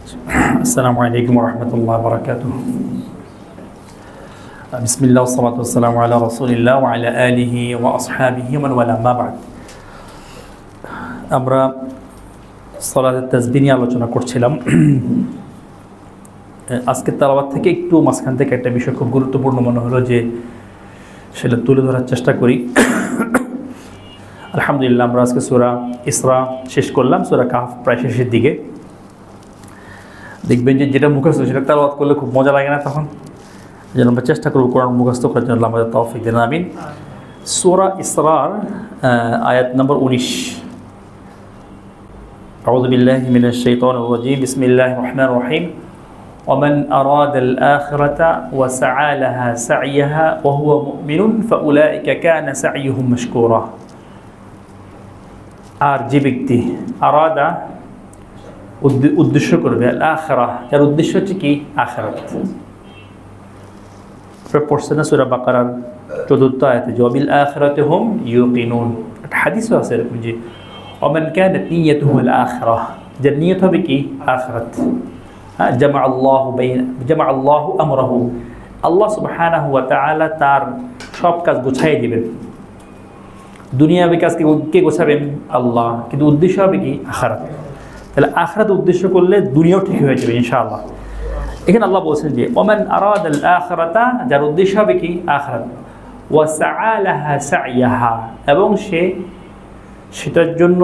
আসসালামু আলাইকুম ওয়া রাহমাতুল্লাহি ওয়া বারাকাতুহু। বিসমিল্লাহ ওয়া সলাতু ওয়া সালামু আলা রাসূলিল্লাহ ওয়া আলা আলিহি ওয়া আসহাবিহি ওয়া মান ওয়ালা, আম্মা বা'দ। আমরা সালাতের তাসবিহ নিয়ে আলোচনা করছিলাম। আজকে তেলাওয়াত থেকে একটু মাঝখান থেকে একটা বিষয় খুব গুরুত্বপূর্ণ মনে হলো যে সেটা তুলে ধরার চেষ্টা করি। আলহামদুলিল্লাহ, আমরা আজকে সূরা ইসরা শেষ করলাম, সূরা কাহফ প্রায় শেষের দিকে। দেখবেন যে যেটা মুখস্থ সেটা তেলাওয়াত করলে খুব মজা লাগে না, তখন যেন আমরা চেষ্টা করব কোরআন মুখস্থ করার জন্য। আমাদের তৌফিক দেন, আমিন। সূরা ইসরার আয়াত নম্বর 19। আউযু বিল্লাহি মিনাশ শাইতানির রাজীম। বিসমিল্লাহির রহমানির রহিম। ومن أراد الآخرة وسعى لها سعيها وهو مؤمن فأولئك كان سعيهم مشكورا। আর যে ব্যক্তি আরাদা উদ্দেশ্য করবে, আল আখিরাহ এর উদ্দেশ্য হচ্ছে কি? আখিরাত। পড়ছে না সূরা বাকারার ৪র্থ আয়াতে, ওয়াবিল আখিরাতি হুম ইউকিনুন। একটা হাদিসও আছে এরকম যে ওমান কানাত নিয়াতুহু আল আখিরাহ, যে নিয়ত হবে কি? আখিরাত। জামা আল্লাহু আমরাহু, আল্লাহ সুবহানাহু ওয়া তাআলা তার সব কাজ গুছাই দিবেন। দুনিয়াবি কাজকে কে গোছাবেন? আল্লাহ, কিন্তু উদ্দেশ্য হবে কি? আখিরাত। তাহলে আখিরাত উদ্দেশ্য করলে দুনিয়াও ঠিক হয়ে যাবে ইনশাআল্লাহ। এখানে আল্লাহ বলছেন যে ওমান আরাদাল আখিরাতা, যার উদ্দেশ্য হবে কি? আখিরাত। ওয়া সাআ লাহা সাইয়াহা, এবং সে সেটার জন্য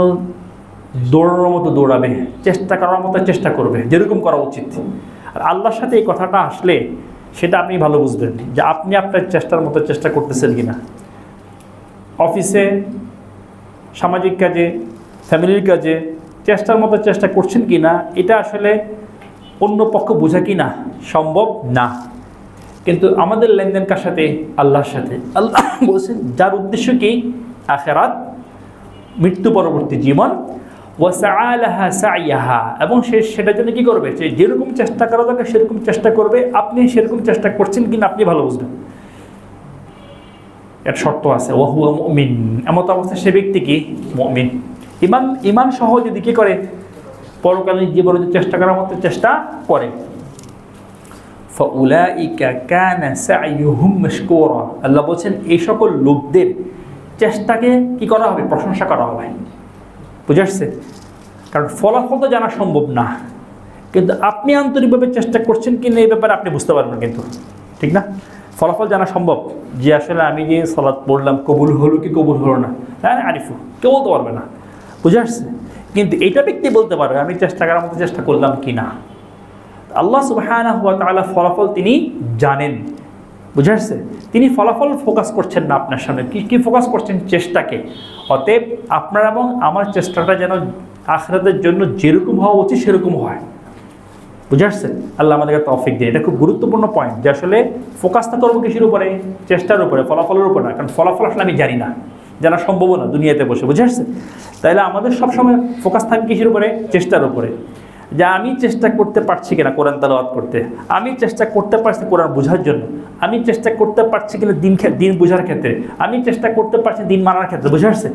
দৌড়ানোর মতো দৌড়াবে, চেষ্টা করার মতো চেষ্টা করবে, যেরকম করা উচিত। আর আল্লাহর সাথে এই কথাটা আসলে সেটা আপনি ভালো বুঝবেন যে আপনি আপনার চেষ্টার মতো চেষ্টা করতেছেন কিনা। অফিসে, সামাজিক কাজে, ফ্যামিলির কাজে চেষ্টার মতো চেষ্টা করছেন কি না, এটা আসলে অন্য পক্ষ বোঝা কি না সম্ভব না। কিন্তু আমাদের লেনদেন কার সাথে? আল্লাহর সাথে। আল্লাহ বলছেন যার উদ্দেশ্য কি? আখিরাত, মৃত্যু পরবর্তী জীবন। ওয়া সাআ লাহা সাইয়াহা, এবং সে সেটার জন্য কী করবে? যে যেরকম চেষ্টা করা দরকার সেরকম চেষ্টা করবে। আপনি সেরকম চেষ্টা করছেন কিনা আপনি ভালো বুঝবেন। এর শর্ত আছে, ওয়া হুয়া মুমিন, এমত অবস্থায় সে ব্যক্তি কি? মুমিন। ইমান সহ যদি কী করে? পরকালীন জীবনে চেষ্টা করার মতো চেষ্টা করে। ফাউলাইকা কানা সাইয়ুহুম মাশকুরা, আল্লাহ বলছেন এই সকল লোকদের চেষ্টাকে কি করা হবে? প্রশংসা করা হবে। বুঝে আসছে? কারণ ফলাফল তো জানা সম্ভব না, কিন্তু আপনি আন্তরিকভাবে চেষ্টা করছেন কি না এই ব্যাপারে আপনি বুঝতে পারবেন, কিন্তু ঠিক না? ফলাফল জানা সম্ভব যে আসলে আমি যে সালাত পড়লাম কবুল হলো কি কবুল হলো না, হ্যাঁ আরিফু কেউ বলতে পারবে না। বুঝে আসছে? কিন্তু এইটা ব্যক্তি বলতে পারবে আমি চেষ্টা করার মতো চেষ্টা করলাম কি না। আল্লাহ সুবহানাহু ওয়া তাআলা ফলাফল তিনি জানেন। বুঝে আসছে? তিনি ফলাফল ফোকাস করছেন না আপনার সামনে, কি ফোকাস করছেন? চেষ্টাকে। অতএব আপনার এবং আমার চেষ্টাটা যেন আখিরাতের জন্য যেরকম হওয়া উচিত সেরকম হয়। বুঝে আসছে? আল্লাহ আমাদেরকে তৌফিক দেয়। এটা খুব গুরুত্বপূর্ণ পয়েন্ট যে আসলে ফোকাসটা করবো কিসের উপরে? চেষ্টার উপরে, ফলাফলের উপর না। কারণ ফলাফল আসলে আমি জানি না, জানা সম্ভব না দুনিয়াতে বসে। বুঝে আসছে? তাইলে আমাদের সবসময় ফোকাস থাকবে কিসের উপরে? চেষ্টার উপরে। যে আমি চেষ্টা করতে পারছি কিনা কোরআন তেলাওয়াত করতে, আমি চেষ্টা করতে পারছি কোরআন বোঝার জন্য, আমি চেষ্টা করতে পারছি কিনা দিন বোঝার ক্ষেত্রে, আমি চেষ্টা করতে পারছি দিন মানার ক্ষেত্রে। বুঝে আসছে?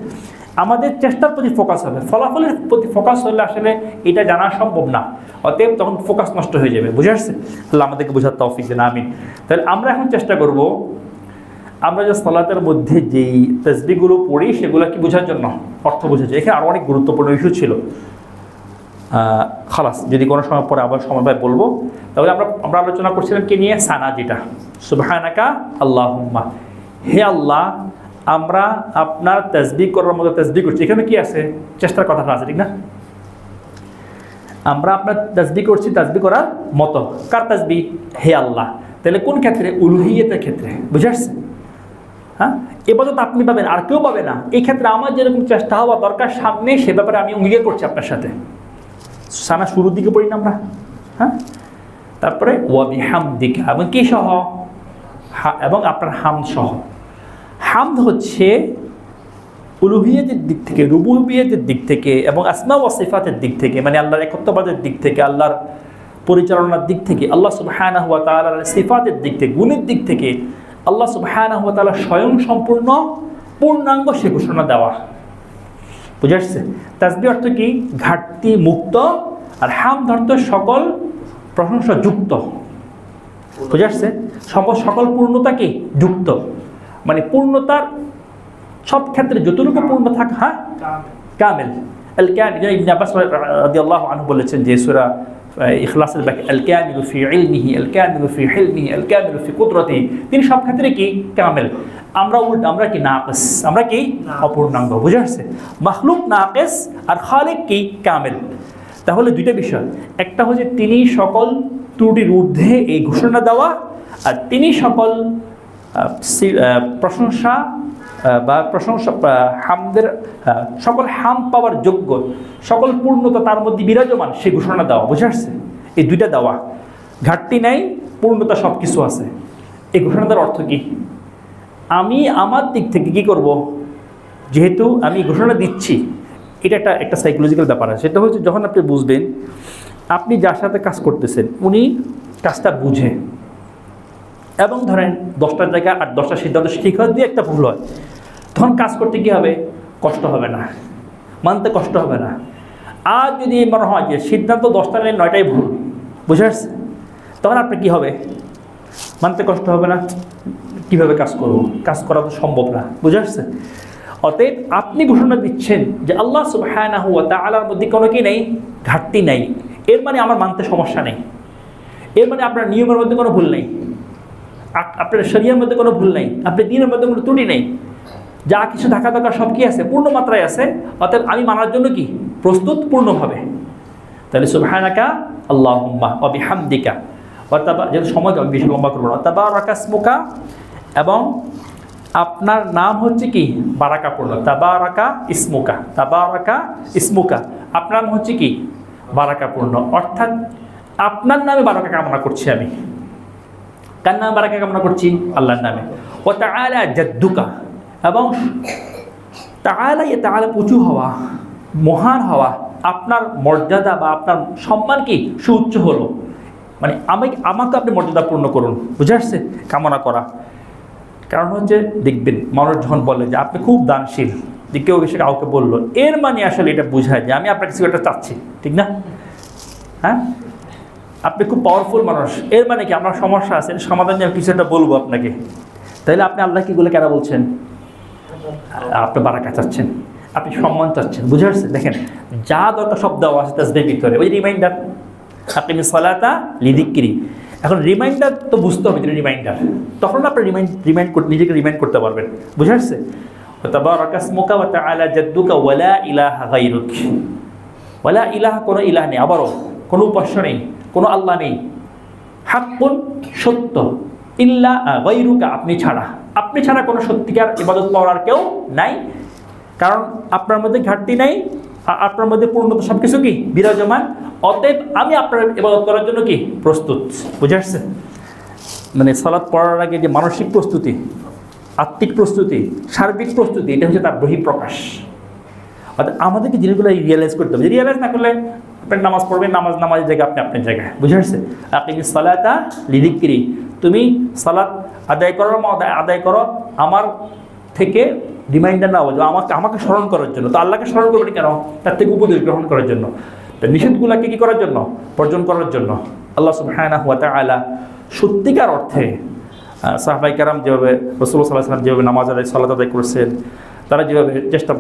আমাদের চেষ্টার প্রতি ফোকাস হবে। ফলাফলের প্রতি ফোকাস হলে আসলে এটা জানা সম্ভব না, অতএব তখন ফোকাস নষ্ট হয়ে যাবে। বুঝে আসছে? আল্লাহ আমাদেরকে বোঝার তৌফিক দেন, আমিন। তাহলে আমরা এখন চেষ্টা করব আমরা যে সালাতের মধ্যে যেই তাসবিহগুলো পড়ি সেগুলো কি বোঝার জন্য, অর্থ বোঝার জন্য। এখানে আরও অনেক গুরুত্বপূর্ণ ইস্যু ছিল, খালাস যদি কোনো সময় পরে আবার সময় পাই বলবো। তাহলে আমরা আলোচনা করছিলাম কি নিয়ে? সানা, যেটা সুবহানাকা আল্লাহুম্মা, হে আল্লাহ আমরা আপনার তাসবিহ করার মতো তাসবিহ করছি। এখানে কি আছে? চেষ্টার কথাটা আছে, ঠিক না? আমরা আপনার তাসবিহ করছি তাসবিহ করার মতো। কার তাসবিহ? হে আল্লাহ। তাহলে কোন ক্ষেত্রে? উলুহিয়তের ক্ষেত্রে। বুঝে আসছে? হ্যাঁ, ইবাদত আপনি পাবেন, আর কেউ পাবে না। এই ক্ষেত্রে আমার যেরকম চেষ্টা হওয়া দরকার সামনে, সে ব্যাপারে আমি অঙ্গীকার করছি আপনার সাথে। সানা শুরুর দিকে পড়ি না আমরা, হ্যাঁ? তারপরে ওয়া বিহামদিকা, এবং কি সহ? এবং আপনার হামদ সহ। হামদ হচ্ছে উলুহিয়তের দিক থেকে, রুবুবিয়তের দিক থেকে, এবং আসমা ওয়া সিফাতের দিক থেকে, মানে আল্লাহর একত্ববাদের দিক থেকে, আল্লাহর পরিচালনার দিক থেকে, আল্লাহ সুবহানাহু ওয়া তাআলার সিফাতের দিক থেকে, গুণের দিক থেকে আল্লাহ সুবহানাহু ওয়া তাআলা স্বয়ং সম্পূর্ণ পূর্ণাঙ্গ সে ঘোষণা দেওয়া। বুঝে আসছে? তাসবিহ অর্থ কি? ঘাটতি মুক্ত আর হামদ অর্থ সকল প্রশংসা যুক্ত, বুঝে আসছে? সকল পূর্ণতাকে যুক্ত, মানে পূর্ণতার সব ক্ষেত্রে যতটুকু পূর্ণ থাক, হ্যাঁ কামেল। আল কামিল, ইবনে আব্বাস রাদিয়াল্লাহু আনহু বলেছেন যে সূরা ইখলাসের ব্যাখ্যা, আল কামিলু ফি ইলমিহি, আল কামিলু ফি হিলমিহি, আল কামিলু ফি কুদরতিহি, তিনি সব ক্ষেত্রে কি কামেল। আমরা উল্টা, আমরা কি নাকিস, আমরা কি অপূর্ণাঙ্গ, বুঝে আসছে? মাখলুক নাকিস আর খালিক কি কামেল। তাহলে দুইটা বিষয়, একটা হচ্ছে তিনি সকল ত্রুটির ঊর্ধ্বে এই ঘোষণা দেওয়া, আর তিনি সকল প্রশংসা বা প্রশংসা হামদের সকল হাম পাওয়ার যোগ্য, সকল পূর্ণতা তার মধ্যে বিরাজমান, সেই ঘোষণা দেওয়া, বুঝে আসছে? এই দুইটা দেওয়া, ঘাটতি নাই, পূর্ণতা সব কিছু আছে। এই ঘোষণাটার অর্থ কি? আমি আমার দিক থেকে কি করব, যেহেতু আমি ঘোষণা দিচ্ছি, এটা একটা সাইকোলজিক্যাল ব্যাপার আছে। সেটা হচ্ছে যখন আপনি বুঝবেন আপনি যার সাথে কাজ করতেছেন উনি কাজটা বুঝে, এবং ধরেন 10টার জায়গায় 8-10টা সিদ্ধান্ত ঠিক হয়, দিয়ে একটা ভুল হয়, তখন কাজ করতে কী হবে? কষ্ট হবে না, মানতে কষ্ট হবে না। আর যদি মনে হয় যে সিদ্ধান্ত 10টা নেই 9টাই ভুল, বুঝে আসছে, তখন আপনার কী হবে? মানতে কষ্ট হবে না, কীভাবে কাজ করব? কাজ করা তো সম্ভব না, বুঝে আসছে? অতএব আপনি ঘোষণা দিচ্ছেন যে আল্লাহ সুবহানাহু ওয়া তাআলার মধ্যে কোনো কি নেই, ঘাটতি নাই, এর মানে আমার মানতে সমস্যা নেই, এর মানে আপনার নিয়মের মধ্যে কোনো ভুল নেই, আপনার শরীয়তের মধ্যে কোনো ভুল নেই, আপনার দ্বীনের মধ্যে কোনো ত্রুটি নেই, যা কিছু থাকা দরকার সব কি আছে, পূর্ণ মাত্রায় আছে। অতএব আমি মানার জন্য কি প্রস্তুত পূর্ণভাবে। তাহলে সুবহানাকা আল্লাহুম্মা ওয়া বিহামদিকা, যেহেতু সময় আমি বেশি লম্বা করবো না, তাবারাকা ইসমুকা, এবং আপনার নাম হচ্ছে কি বারাকাপূর্ণ, তাবারাকা ইসমুকা, তাবারাকা ইসমুকা, আপনার নাম হচ্ছে কি বারাকাপূর্ণ, অর্থাৎ আপনার নামে বারাকা কামনা করছি আমি। কার নামে বারাকা কামনা করছি? আল্লাহর নামে। ওয়া তাআলা জাদ্দুকা, এবং তাআলা, তাআলা উঁচু হওয়া, মহান হওয়া, আপনার মর্যাদা বা আপনার সম্মান কি সুউচ্চ হলো, মানে আমাকে আপনি মর্যাদাপূর্ণ করুন, বুঝে আসছে? কামনা করা। কারণ হচ্ছে দেখবেন মানুষ যখন বলে যে আপনি খুব দানশীল, যে কেউ এসে কাউকে বললো, এর মানে আসলে এটা বোঝায় যে আমি আপনার কিছু একটা চাচ্ছি, ঠিক না? হ্যাঁ, আপনি খুব পাওয়ারফুল মানুষ, এর মানে কি আপনার সমস্যা আছে, সমাধান নিয়ে কিছু একটা বলবো আপনাকে। তাহলে আপনি আল্লাহকে এগুলো কেন বলছেন? আপনি বারাকা চাচ্ছেন, আপনি সম্মান চাচ্ছেন, বুঝে আসছে? দেখেন যা দরকার সব দেওয়া আছে তাসবিহের ভিতরে। ওই রিমাইন্ডার, আকিমিস সালাতা লিযিকরি, এখন রিমাইন্ডার তো বুঝতে হবে যে রিমাইন্ডার, তখন আপনি নিজেকে রিমাইন্ড করতে পারবেন, বুঝে আসছে? তাবারাকা ইসমুকা ওয়া তাআলা জাদ্দুকা ওয়া লা ইলাহা গায়রুক, ওয়া লা ইলাহা, কোনো ইলাহ নেই, আবারও কোনো উপাস্য নেই, কোনো আল্লাহ নেই, হাক্কুন সত্য, ইল্লা গায়রুকা, আপনি ছাড়া কোনো সত্যিকার ইবাদত করার আর কেউ নাই, কারণ আপনার মধ্যে ঘাটতি নাই, আপনার মধ্যে পূর্ণতা সব কিছু কি বিরাজমান। অতএব আমি আপনার ইবাদত করার জন্য কি প্রস্তুত, বুঝে আসছে? মানে সালাত পড়ার আগে যে মানসিক প্রস্তুতি, আত্মিক প্রস্তুতি, সার্বিক প্রস্তুতি, এটা হচ্ছে তার বহিঃপ্রকাশ। অর্থাৎ আমাদেরকে জিনিসগুলো রিয়েলাইজ করতে হবে। রিয়েলাইজ না করলে আপনি নামাজ পড়বেন, নামাজের জায়গায় আপনি আপনার জায়গায়, বুঝে আসছে? আকিমিস সালাতা লিযিকরি, তুমি সালাত আদায় করো আমার থেকে রিমাইন্ডার না হওয়া, আমাকে স্মরণ করার জন্য। তো আল্লাহকে স্মরণ করবেন কেন? তার থেকে উপদেশ গ্রহণ করার জন্য, নিষেধগুলোকে কি করার জন্য? বর্জন করার জন্য। আল্লাহ সুবহানাহু ওয়া তাআলা সত্যিকার অর্থে সাহাবায়ে কেরাম যেভাবে রাসূলুল্লাহ সাল্লাল্লাহু আলাইহি ওয়াসাল্লাম যেভাবে নামাজ আদায় সালাত আদায় করছেন, তারা যেভাবে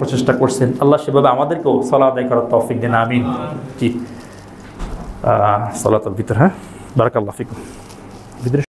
প্রচেষ্টা করছেন, আল্লাহ সেভাবে আমাদেরকেও সালাত আদায় করার তৌফিক দেন, আমিন। জি, সালাতের ভিতর, হ্যাঁ, বারাকাল্লাহু ফিকুম।